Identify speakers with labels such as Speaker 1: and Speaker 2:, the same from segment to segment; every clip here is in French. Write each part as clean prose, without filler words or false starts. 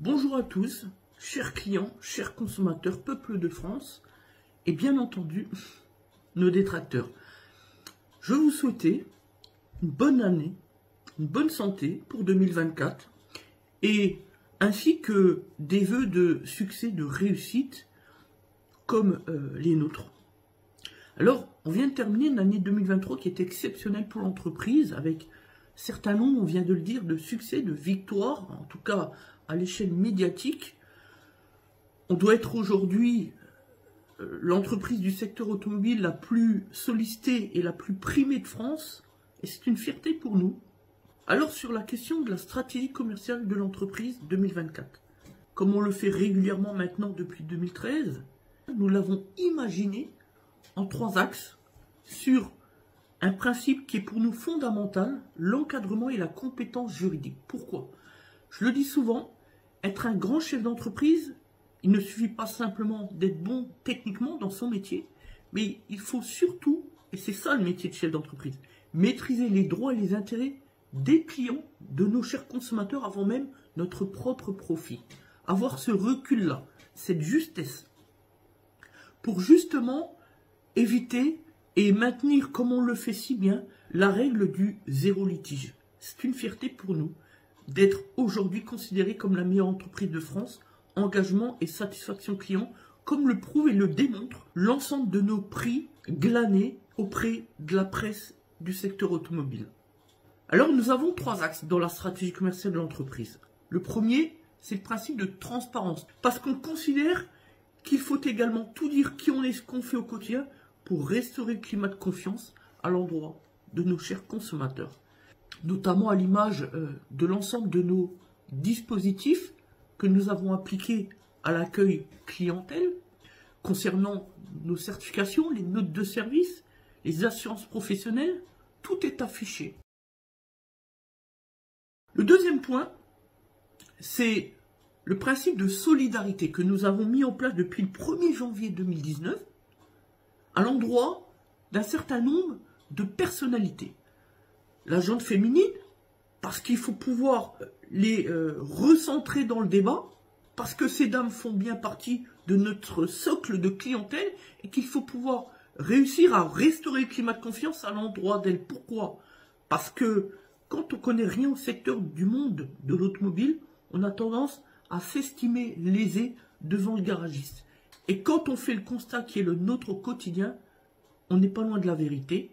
Speaker 1: Bonjour à tous, chers clients, chers consommateurs, peuple de France, et bien entendu, nos détracteurs. Je vous souhaite une bonne année, une bonne santé pour 2024, et ainsi que des vœux de succès, de réussite, comme les nôtres. Alors, on vient de terminer une année 2023 qui est exceptionnelle pour l'entreprise, avec certains noms, on vient de le dire, de succès, de victoire, en tout cas à l'échelle médiatique. On doit être aujourd'hui l'entreprise du secteur automobile la plus sollicitée et la plus primée de France, et c'est une fierté pour nous. Alors, sur la question de la stratégie commerciale de l'entreprise 2024, comme on le fait régulièrement maintenant depuis 2013, nous l'avons imaginé en 3 axes sur un principe qui est pour nous fondamental, l'encadrement et la compétence juridique. Pourquoi? Je le dis souvent, être un grand chef d'entreprise, il ne suffit pas simplement d'être bon techniquement dans son métier, mais il faut surtout, et c'est ça le métier de chef d'entreprise, maîtriser les droits et les intérêts des clients, de nos chers consommateurs, avant même notre propre profit. Avoir ce recul-là, cette justesse, pour justement éviter et maintenir, comme on le fait si bien, la règle du zéro litige. C'est une fierté pour nous d'être aujourd'hui considérés comme la meilleure entreprise de France, engagement et satisfaction client, comme le prouve et le démontre l'ensemble de nos prix glanés auprès de la presse du secteur automobile. Alors nous avons 3 axes dans la stratégie commerciale de l'entreprise. Le premier, c'est le principe de transparence, parce qu'on considère qu'il faut également tout dire qui on est, ce qu'on fait au quotidien, pour restaurer le climat de confiance à l'endroit de nos chers consommateurs. Notamment à l'image de l'ensemble de nos dispositifs que nous avons appliqués à l'accueil clientèle, concernant nos certifications, les notes de service, les assurances professionnelles, tout est affiché. Le deuxième point, c'est le principe de solidarité que nous avons mis en place depuis le 1er janvier 2019 à l'endroit d'un certain nombre de personnalités. La gente féminine, parce qu'il faut pouvoir les recentrer dans le débat, parce que ces dames font bien partie de notre socle de clientèle et qu'il faut pouvoir réussir à restaurer le climat de confiance à l'endroit d'elles. Pourquoi? Parce que quand on ne connaît rien au secteur du monde de l'automobile, on a tendance à s'estimer lésé devant le garagiste. Et quand on fait le constat qui est le nôtre au quotidien, on n'est pas loin de la vérité.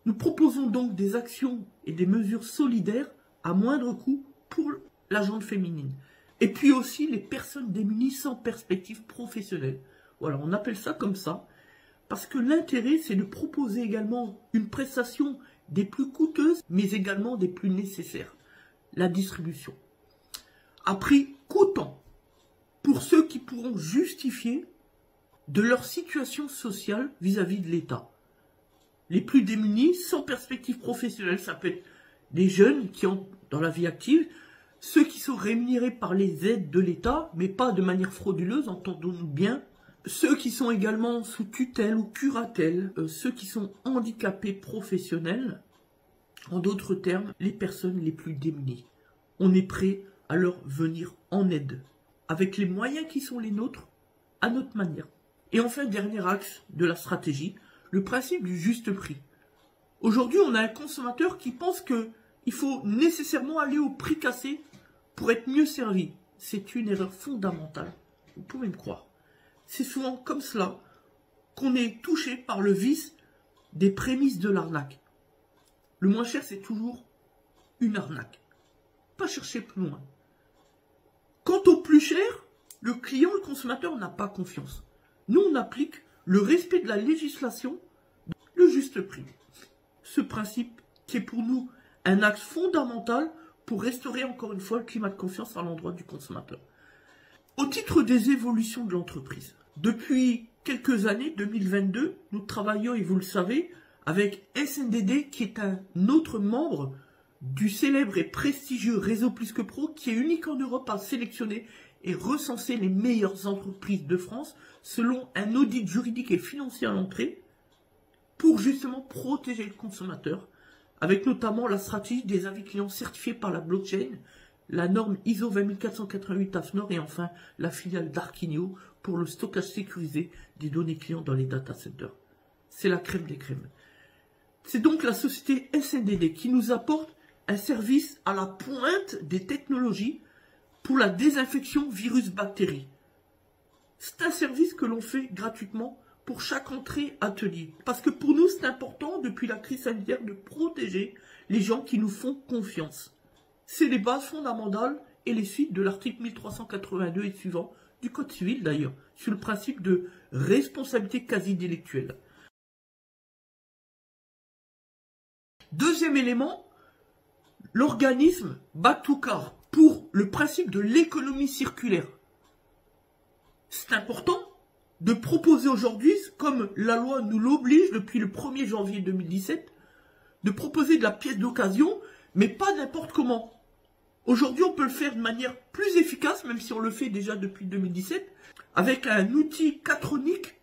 Speaker 1: Nous proposons donc des actions et des mesures solidaires à moindre coût pour la gente féminine. Et puis aussi les personnes démunies sans perspective professionnelle. Voilà, on appelle ça comme ça, parce que l'intérêt, c'est de proposer également une prestation des plus coûteuses, mais également des plus nécessaires. La distribution. À prix coûtant, pour ceux qui pourront justifier de leur situation sociale vis-à-vis de l'État. Les plus démunis, sans perspective professionnelle, ça peut être des jeunes qui ont dans la vie active, ceux qui sont rémunérés par les aides de l'État, mais pas de manière frauduleuse, entendons-nous bien, ceux qui sont également sous tutelle ou curatelle, ceux qui sont handicapés professionnels, en d'autres termes, les personnes les plus démunies. On est prêt à leur venir en aide, avec les moyens qui sont les nôtres, à notre manière. Et enfin, dernier axe de la stratégie, le principe du juste prix. Aujourd'hui, on a un consommateur qui pense qu'il faut nécessairement aller au prix cassé pour être mieux servi. C'est une erreur fondamentale, vous pouvez me croire. C'est souvent comme cela qu'on est touché par le vice des prémices de l'arnaque. Le moins cher, c'est toujours une arnaque. Pas chercher plus loin. Quant au plus cher, le client, le consommateur n'a pas confiance. Nous, on applique le respect de la législation, le juste prix. Ce principe qui est pour nous un axe fondamental pour restaurer encore une fois le climat de confiance à l'endroit du consommateur. Au titre des évolutions de l'entreprise, depuis quelques années, 2022, nous travaillons, et vous le savez, avec SNDD qui est un autre membre du célèbre et prestigieux réseau Plus que Pro qui est unique en Europe à sélectionner et recenser les meilleures entreprises de France selon un audit juridique et financier à l'entrée pour justement protéger le consommateur avec notamment la stratégie des avis clients certifiés par la blockchain la norme ISO 20488 AFNOR et enfin la filiale d'Arquinio pour le stockage sécurisé des données clients dans les data centers. C'est la crème des crèmes. C'est donc la société SNDD qui nous apporte un service à la pointe des technologies pour la désinfection virus-bactéries. C'est un service que l'on fait gratuitement pour chaque entrée atelier. Parce que pour nous, c'est important, depuis la crise sanitaire, de protéger les gens qui nous font confiance. C'est les bases fondamentales et les suites de l'article 1382 et suivant du Code civil d'ailleurs, sur le principe de responsabilité quasi délictuelle. Deuxième élément, l'organisme Back to Car pour le principe de l'économie circulaire. C'est important de proposer aujourd'hui, comme la loi nous l'oblige depuis le 1er janvier 2017, de proposer de la pièce d'occasion, mais pas n'importe comment. Aujourd'hui, on peut le faire de manière plus efficace, même si on le fait déjà depuis 2017, avec un outil Catronic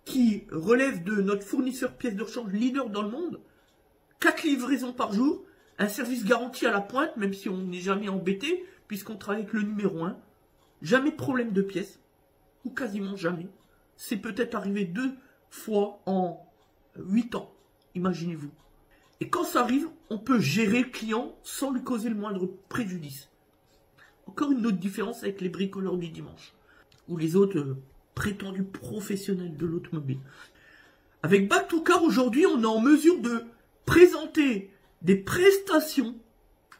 Speaker 1: qui relève de notre fournisseur pièces de rechange leader dans le monde, 4 livraisons par jour, un service garanti à la pointe, même si on n'est jamais embêté, puisqu'on travaille avec le numéro 1, jamais de problème de pièces, ou quasiment jamais. C'est peut-être arrivé 2 fois en 8 ans, imaginez-vous. Et quand ça arrive, on peut gérer le client sans lui causer le moindre préjudice. Encore une autre différence avec les bricoleurs du dimanche, ou les autres prétendus professionnels de l'automobile. Avec Back to Car, aujourd'hui, on est en mesure de présenter des prestations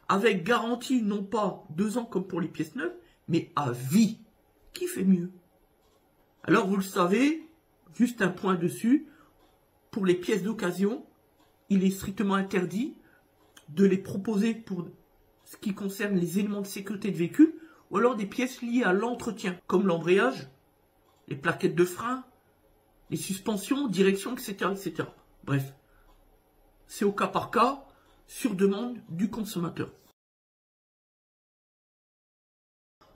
Speaker 1: avec garantie, non pas 2 ans comme pour les pièces neuves, mais à vie. Qui fait mieux? Alors, vous le savez, juste un point dessus, pour les pièces d'occasion, il est strictement interdit de les proposer pour ce qui concerne les éléments de sécurité de véhicule, ou alors des pièces liées à l'entretien, comme l'embrayage, les plaquettes de frein, les suspensions, direction, etc., etc. Bref, c'est au cas par cas, sur demande du consommateur.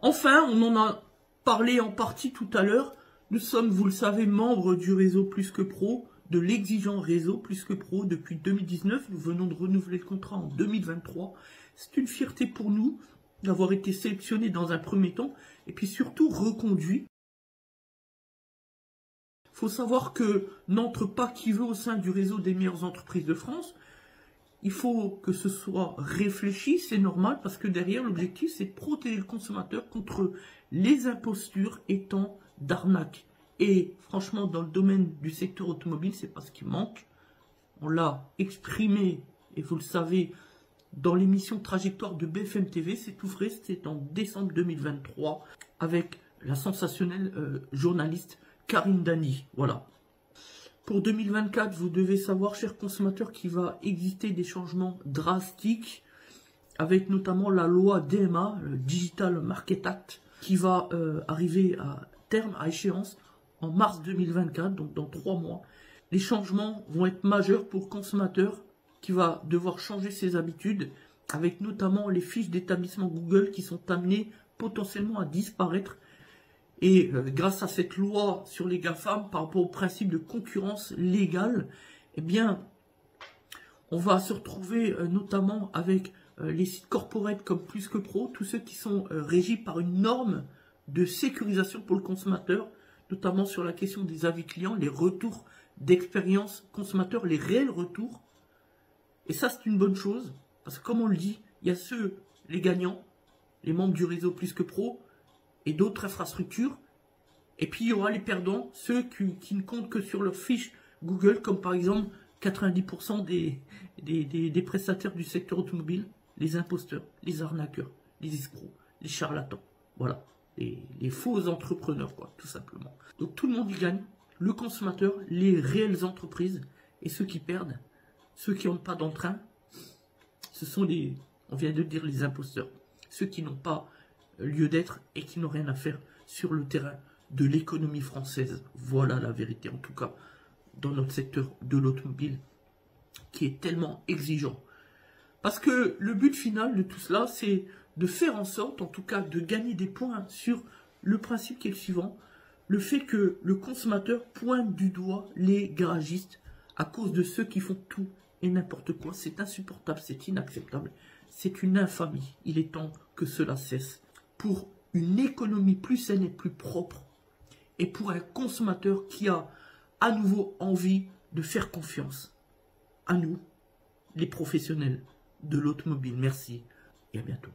Speaker 1: Enfin, on en a parlé en partie tout à l'heure, nous sommes, vous le savez, membres du réseau Plus que Pro, de l'exigeant réseau Plus que Pro depuis 2019. Nous venons de renouveler le contrat en 2023. C'est une fierté pour nous d'avoir été sélectionnés dans un premier temps et puis surtout reconduits. Il faut savoir que n'entre pas qui veut au sein du réseau des meilleures entreprises de France. Il faut que ce soit réfléchi, c'est normal, parce que derrière, l'objectif, c'est de protéger le consommateur contre les impostures étant d'arnaque. Et franchement, dans le domaine du secteur automobile, c'est pas ce qui manque. On l'a exprimé, et vous le savez, dans l'émission Trajectoire de BFM TV, c'est tout frais, c'était en décembre 2023, avec la sensationnelle journaliste Karine Dany. Voilà. Pour 2024, vous devez savoir, chers consommateurs, qu'il va exister des changements drastiques, avec notamment la loi DMA, le Digital Market Act, qui va arriver à terme, à échéance, en mars 2024, donc dans 3 mois. Les changements vont être majeurs pour le consommateur qui va devoir changer ses habitudes, avec notamment les fiches d'établissement Google qui sont amenées potentiellement à disparaître. Et grâce à cette loi sur les GAFAM, par rapport au principe de concurrence légale, eh bien, on va se retrouver notamment avec les sites corporate comme Plus que Pro, tous ceux qui sont régis par une norme de sécurisation pour le consommateur, notamment sur la question des avis clients, les retours d'expérience consommateur, les réels retours. Et ça, c'est une bonne chose, parce que comme on le dit, il y a ceux, les gagnants, les membres du réseau Plus que Pro, et d'autres infrastructures. Et puis il y aura les perdants, ceux qui ne comptent que sur leur fiche Google, comme par exemple 90% des prestataires du secteur automobile, les imposteurs, les arnaqueurs, les escrocs, les charlatans. Voilà, les faux entrepreneurs, quoi, tout simplement. Donc tout le monde y gagne, le consommateur, les réelles entreprises, et ceux qui perdent, ceux qui n'ont pas d'entrain, ce sont les, on vient de dire, les imposteurs, ceux qui n'ont pas lieu d'être et qui n'ont rien à faire sur le terrain de l'économie française. Voilà la vérité, en tout cas, dans notre secteur de l'automobile, qui est tellement exigeant. Parce que le but final de tout cela, c'est de faire en sorte, en tout cas, de gagner des points sur le principe qui est le suivant, le fait que le consommateur pointe du doigt les garagistes à cause de ceux qui font tout et n'importe quoi. C'est insupportable, c'est inacceptable. c'est une infamie. Il est temps que cela cesse. Pour une économie plus saine et plus propre, et pour un consommateur qui a à nouveau envie de faire confiance à nous, les professionnels de l'automobile. Merci et à bientôt.